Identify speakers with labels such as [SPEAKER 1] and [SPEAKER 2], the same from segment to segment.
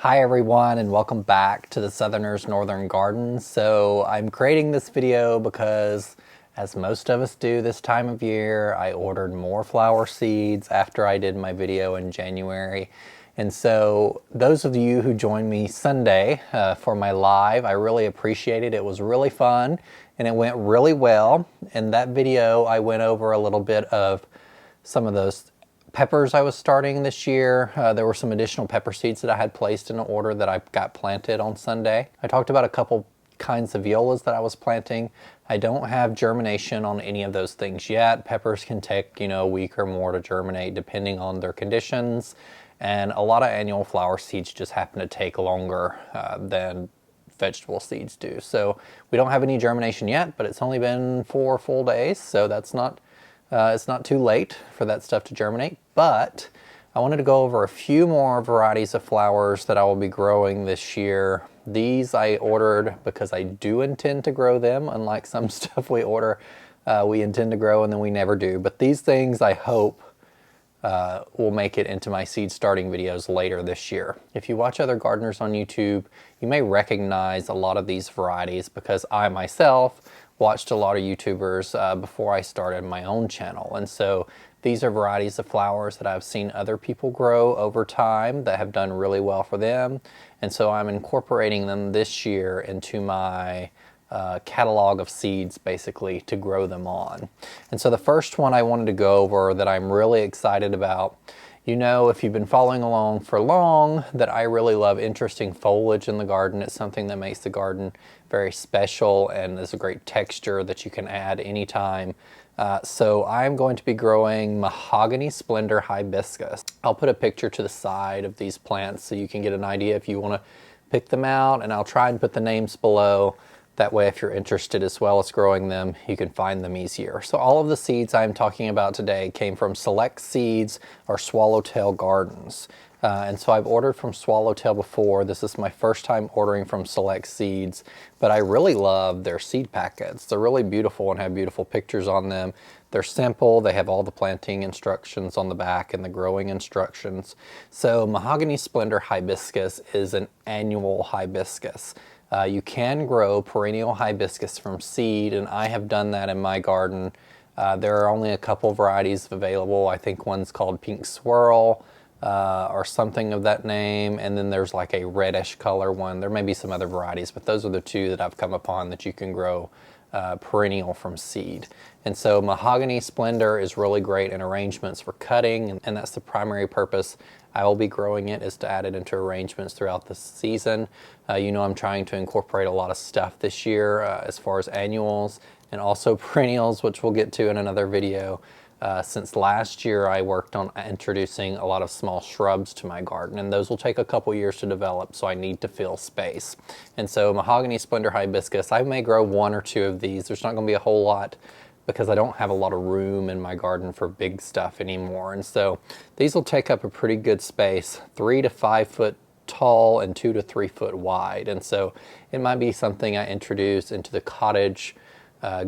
[SPEAKER 1] Hi everyone, and welcome back to the Southerner's Northern Garden. So I'm creating this video because, as most of us do this time of year, I ordered more flower seeds after I did my video in January. And so those of you who joined me Sunday for my live, I really appreciate it. It was really fun and it went really well. In that video, I went over a little bit of some of those peppers I was starting this year. There were some additional pepper seeds that I had placed in an order that I got planted on Sunday. I talked about a couple kinds of violas that I was planting. I don't have germination on any of those things yet. Peppers can take, a week or more to germinate depending on their conditions. And a lot of annual flower seeds just happen to take longer than vegetable seeds do. So we don't have any germination yet, but it's only been 4 full days, so that's not it's not too late for that stuff to germinate. But I wanted to go over a few more varieties of flowers that I will be growing this year. These I ordered because I do intend to grow them, unlike some stuff we order we intend to grow and then we never do. But these things I hope will make it into my seed starting videos later this year. If you watch other gardeners on YouTube, you may recognize a lot of these varieties because I myself watched a lot of YouTubers before I started my own channel. And so these are varieties of flowers that I've seen other people grow over time that have done really well for them. And so I'm incorporating them this year into my catalog of seeds, basically, to grow them on. And so the first one I wanted to go over that I'm really excited about, if you've been following along for long, that I really love interesting foliage in the garden. It's something that makes the garden very special, and there's a great texture that you can add anytime. So I'm going to be growing Mahogany Splendor Hibiscus. I'll put a picture to the side of these plants so you can get an idea if you want to pick them out, and I'll try and put the names below. That way, if you're interested as well as growing them, you can find them easier. So all of the seeds I'm talking about today came from Select Seeds or Swallowtail Gardens. And so I've ordered from Swallowtail before. This is my first time ordering from Select Seeds, but I really love their seed packets. They're really beautiful and have beautiful pictures on them. They're simple. They have all the planting instructions on the back and the growing instructions. So Mahogany Splendor Hibiscus is an annual hibiscus. You can grow perennial hibiscus from seed, and I have done that in my garden. There are only a couple varieties available. I think one's called Pink Swirl or something of that name, and then there's like a reddish color one. There may be some other varieties, but those are the two that I've come upon that you can grow perennial from seed. And so Mahogany Splendor is really great in arrangements for cutting, and that's the primary purpose I will be growing it, is to add it into arrangements throughout the season. I'm trying to incorporate a lot of stuff this year as far as annuals and also perennials, which we'll get to in another video. Since last year, I worked on introducing a lot of small shrubs to my garden, and those will take a couple years to develop, so I need to fill space. And so Mahogany Splendor Hibiscus, I may grow 1 or 2 of these. There's not going to be a whole lot because I don't have a lot of room in my garden for big stuff anymore. And so these will take up a pretty good space, 3 to 5 foot tall and 2 to 3 foot wide. And so it might be something I introduce into the cottage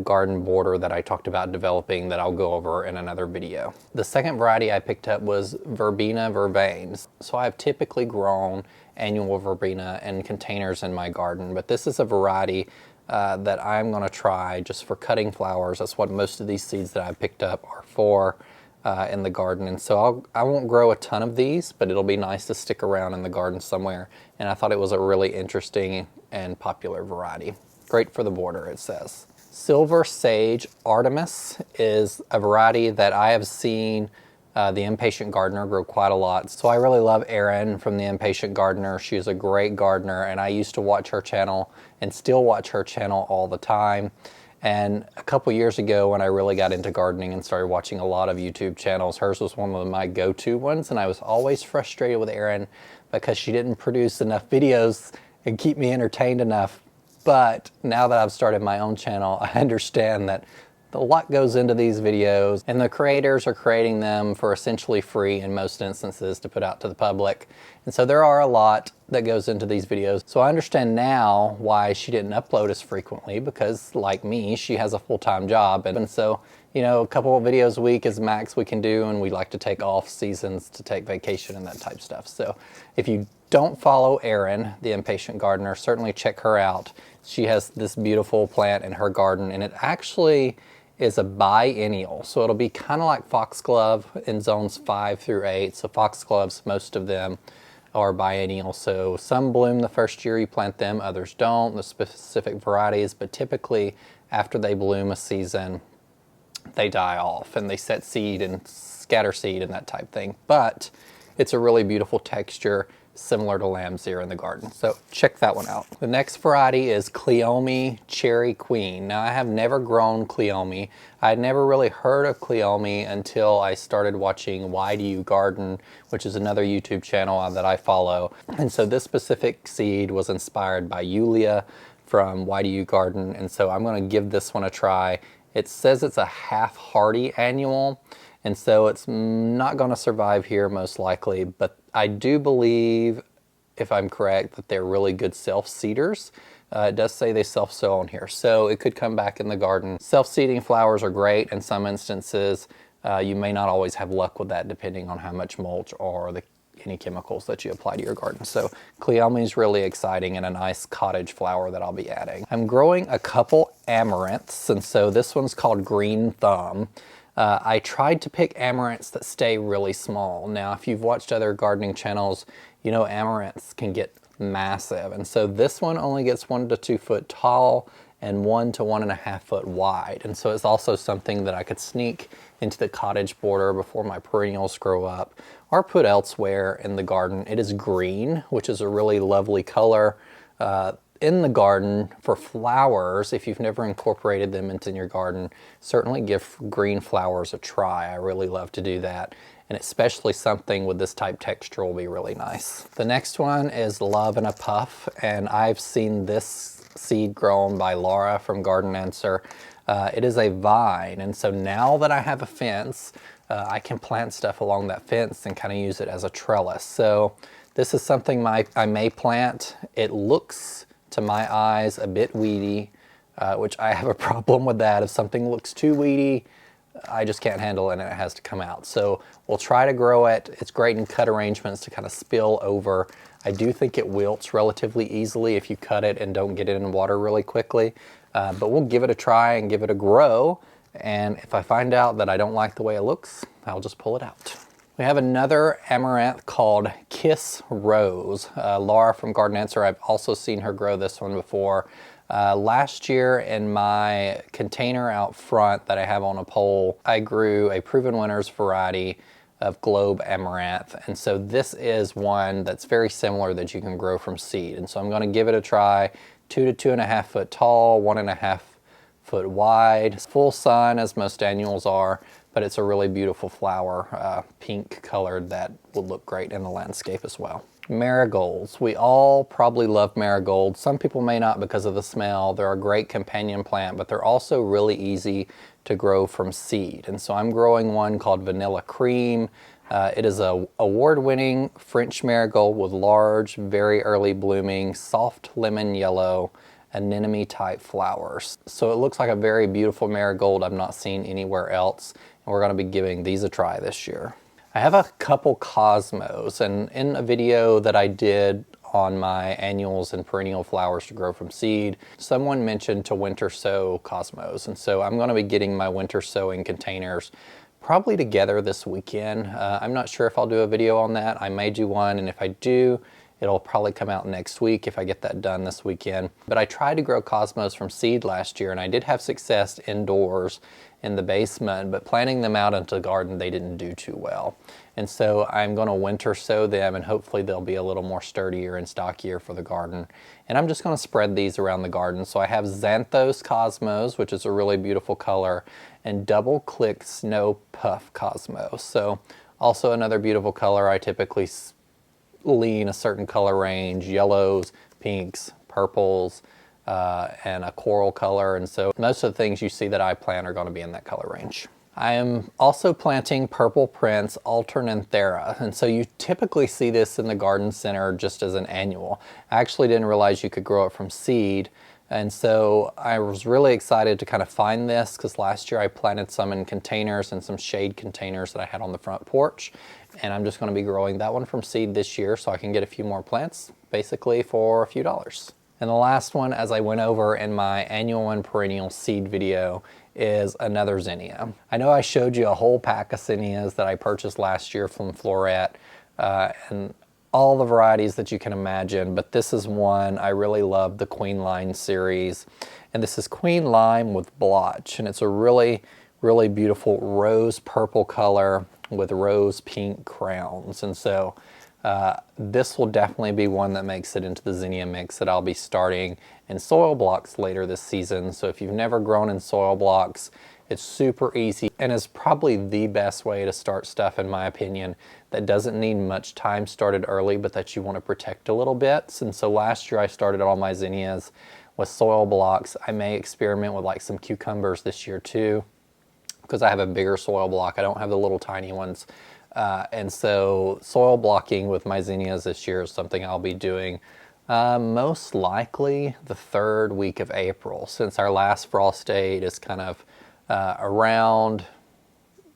[SPEAKER 1] garden border that I talked about developing that I'll go over in another video. The second variety I picked up was Verbena vervains. So I've typically grown annual verbena in containers in my garden, but this is a variety that I'm going to try just for cutting flowers. That's what most of these seeds that I picked up are for in the garden. And so I won't grow a ton of these, but it'll be nice to stick around in the garden somewhere. And I thought it was a really interesting and popular variety. Great for the border, it says. Silver Sage Artemis is a variety that I have seen the Impatient Gardener grow quite a lot. So I really love Erin from the Impatient Gardener. She is a great gardener, and I used to watch her channel and still watch her channel all the time. And a couple years ago, when I really got into gardening and started watching a lot of YouTube channels, hers was one of my go-to ones, and I was always frustrated with Erin because she didn't produce enough videos and keep me entertained enough. But now that I've started my own channel, I understand that a lot goes into these videos, and the creators are creating them for essentially free in most instances to put out to the public. And so there are a lot that goes into these videos. So I understand now why she didn't upload as frequently, because like me, she has a full-time job. And so, a couple of videos a week is max we can do, and we like to take off seasons to take vacation and that type of stuff. So if you don't follow Erin, the Impatient Gardener, certainly check her out. She has this beautiful plant in her garden, and it actually is a biennial. So it'll be kind of like foxglove in zones 5 through 8. So foxgloves, most of them are biennial. So some bloom the first year you plant them, others don't, the specific varieties, but typically after they bloom a season, they die off and they set seed and scatter seed and that type thing. But it's a really beautiful texture, similar to lamb's ear in the garden. So check that one out. The next variety is 𝗖𝗢𝗗𝗦𝗡 Cherry Queen. Now I have never grown 𝗖𝗢𝗗𝗡. I had never really heard of 𝗖𝗢𝗗𝗡 until I started watching Why Do You Garden, which is another YouTube channel that I follow. And so this specific seed was inspired by Yulia from Why Do You Garden. And so I'm gonna give this one a try. It says it's a half hardy annual, and so it's not going to survive here most likely, but I do believe, if I'm correct, that they're really good self-seeders. It does say they self-sow on here, so it could come back in the garden. Self-seeding flowers are great in some instances. You may not always have luck with that depending on how much mulch or any chemicals that you apply to your garden. So 𝗖𝗢𝗗𝗡 is really exciting and a nice cottage flower that I'll be adding. I'm growing a couple amaranths, and so this one's called Green Thumb. I tried to pick amaranths that stay really small. Now, if you've watched other gardening channels, you know amaranths can get massive. And so this one only gets 1 to 2 foot tall and 1 to 1.5 foot wide. And so it's also something that I could sneak into the cottage border before my perennials grow up or put elsewhere in the garden. It is green, which is a really lovely color. In the garden for flowers, if you've never incorporated them into your garden, certainly give green flowers a try. I really love to do that. And especially something with this type texture will be really nice. The next one is Love in a Puff, and I've seen this seed grown by Laura from Garden Answer. It is a vine, and so now that I have a fence, I can plant stuff along that fence and kind of use it as a trellis. So this is something I may plant. It looks, to my eyes, a bit weedy, which I have a problem with that. If something looks too weedy, I just can't handle it and it has to come out. So we'll try to grow it. It's great in cut arrangements to kind of spill over. I do think it wilts relatively easily if you cut it and don't get it in water really quickly. But we'll give it a try and give it a grow. And if I find out that I don't like the way it looks, I'll just pull it out. We have another amaranth called Kiss Rose. Laura from Garden Answer, I've also seen her grow this one before. Last year in my container out front that I have on a pole, I grew a Proven Winners variety of globe amaranth. And so this is one that's very similar that you can grow from seed. And so I'm going to give it a try. 2 to 2.5 foot tall, 1.5 foot wide. Full sun, as most annuals are, but it's a really beautiful flower, pink colored, that would look great in the landscape as well. Marigolds. We all probably love marigolds. Some people may not because of the smell. They're a great companion plant, but they're also really easy to grow from seed. And so I'm growing one called Vanilla Cream. It is a award-winning French marigold with large, very early blooming, soft lemon yellow, anemone type flowers. So it looks like a very beautiful marigold I've not seen anywhere else. And we're going to be giving these a try this year. I have a couple cosmos, and in a video that I did on my annuals and perennial flowers to grow from seed, someone mentioned to winter sow cosmos. And so I'm going to be getting my winter sowing containers probably together this weekend. I'm not sure if I'll do a video on that. I may do one, and if I do, it'll probably come out next week if I get that done this weekend. But I tried to grow cosmos from seed last year, and I did have success indoors in the basement, but planting them out into the garden, they didn't do too well. And so I'm going to winter sow them, and hopefully they'll be a little more sturdier and stockier for the garden. And I'm just going to spread these around the garden. So I have Xanthos Cosmos, which is a really beautiful color, and Double Click Snow Puff Cosmos. So also another beautiful color. I typically lean a certain color range: yellows, pinks, purples, and a coral color. And so most of the things you see that I plant are going to be in that color range. I am also planting Purple Prince alternanthera, and so you typically see this in the garden center just as an annual. I actually didn't realize you could grow it from seed, and so I was really excited to kind of find this because last year I planted some in containers and some shade containers that I had on the front porch, And I'm just going to be growing that one from seed this year so I can get a few more plants, basically for a few dollars. And the last one, as I went over in my annual and perennial seed video, is another zinnia. I know I showed you a whole pack of zinnias that I purchased last year from Floret, and all the varieties that you can imagine, but this is one I really love, the Queen Lime series. And this is Queen Lime with blotch, and it's a really, really beautiful rose purple color with rose pink crowns. And so this will definitely be one that makes it into the zinnia mix that I'll be starting in soil blocks later this season. So if you've never grown in soil blocks, it's super easy and is probably the best way to start stuff, in my opinion, that doesn't need much time started early, but that you want to protect a little bit. And so last year I started all my zinnias with soil blocks. I may experiment with like some cucumbers this year too, because I have a bigger soil block. I don't have the little tiny ones. And so soil blocking with my zinnias this year is something I'll be doing most likely the 3rd week of April, since our last frost date is kind of around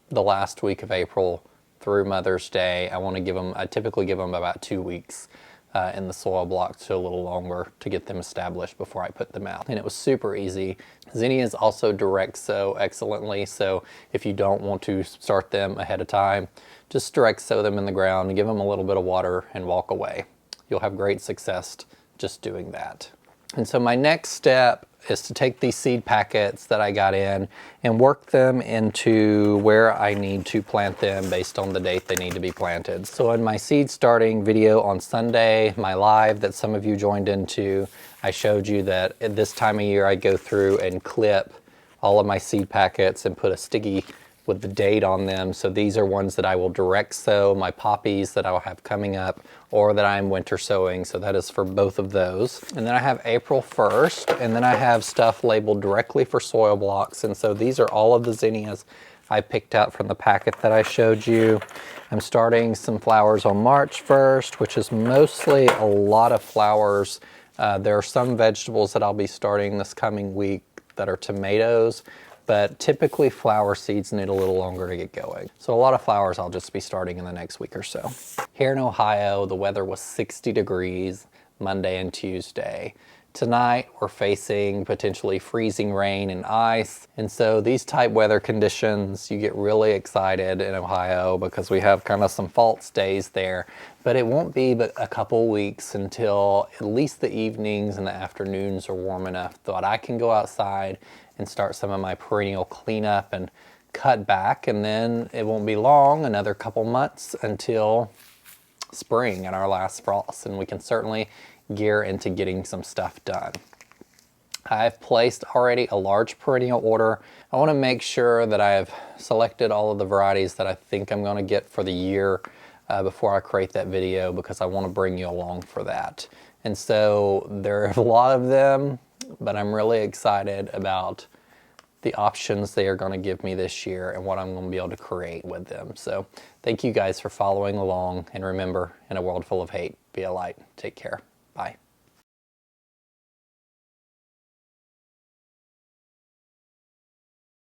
[SPEAKER 1] the last week of April through Mother's Day. I typically give them about 2 weeks in the soil block, to a little longer, to get them established before I put them out. And it was super easy. Zinnias also direct sow excellently, so if you don't want to start them ahead of time, just direct sow them in the ground and give them a little bit of water and walk away. You'll have great success just doing that. And so my next step is to take these seed packets that I got in and work them into where I need to plant them based on the date they need to be planted. So in my seed starting video on Sunday, my live that some of you joined into, I showed you that at this time of year I go through and clip all of my seed packets and put a sticky with the date on them. So these are ones that I will direct sow, my poppies that I'll have coming up, or that I'm winter sowing. So that is for both of those. And then I have April 1st, and then I have stuff labeled directly for soil blocks. And so these are all of the zinnias I picked out from the packet that I showed you. I'm starting some flowers on March 1st, which is mostly a lot of flowers. There are some vegetables that I'll be starting this coming week that are tomatoes, but typically flower seeds need a little longer to get going. So a lot of flowers I'll just be starting in the next week or so. Here in Ohio, the weather was 60 degrees Monday and Tuesday. Tonight, we're facing potentially freezing rain and ice. And so these type weather conditions, you get really excited in Ohio because we have kind of some false days there. But it won't be but a couple weeks until at least the evenings and the afternoons are warm enough that I can go outside and start some of my perennial cleanup and cut back. And then it won't be long, another couple months, until spring and our last frost. And we can certainly gear into getting some stuff done. I've placed already a large perennial order. I want to make sure that I have selected all of the varieties that I think I'm going to get for the year before I create that video, because I want to bring you along for that. And so there are a lot of them, but I'm really excited about the options they are going to give me this year and what I'm going to be able to create with them. So thank you guys for following along, and remember, in a world full of hate, be a light. Take care. Bye.